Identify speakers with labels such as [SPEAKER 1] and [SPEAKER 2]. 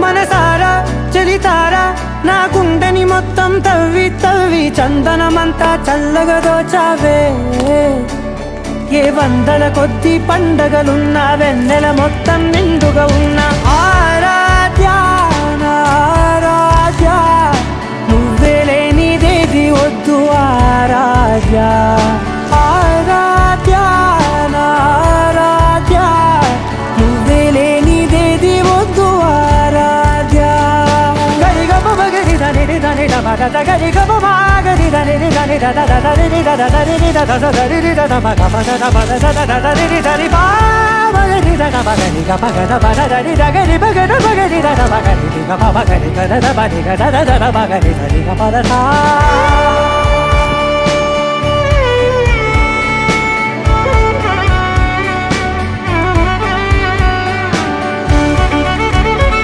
[SPEAKER 1] మనసారా చలితారా నా గుండెని మొత్తం తవ్వి తవ్వి చందనమంతా చల్లగా దోచావే ఏ వందల కొద్ది పండగలున్నా వెన్నెల మొత్తం నిండుగా ఉన్న ఆరాధ్యా నా ఆరాధ్యా నువ్వే లేనిదేది వద్దు ఆరాధ్యా ఆరాధ్యా నా ఆరాధ్యా నువ్వే లేనిదేది వద్దు ఆరాధ్యా గరిగమ మగరి దని దని మగ గరిగమ మాగరి దని దని ద ద దని ద ద దని ద ద దని ద ద మగ మగ ద మగ ద ద దని దని బా మగరి ద ద మగరి గ మగ ద బ ద దని ద గరి మగ ద మగరి ద ద మగరి ద గ మగరి ద ద మగరి ద ద ద మగరి ద ద మగరి ద ద ద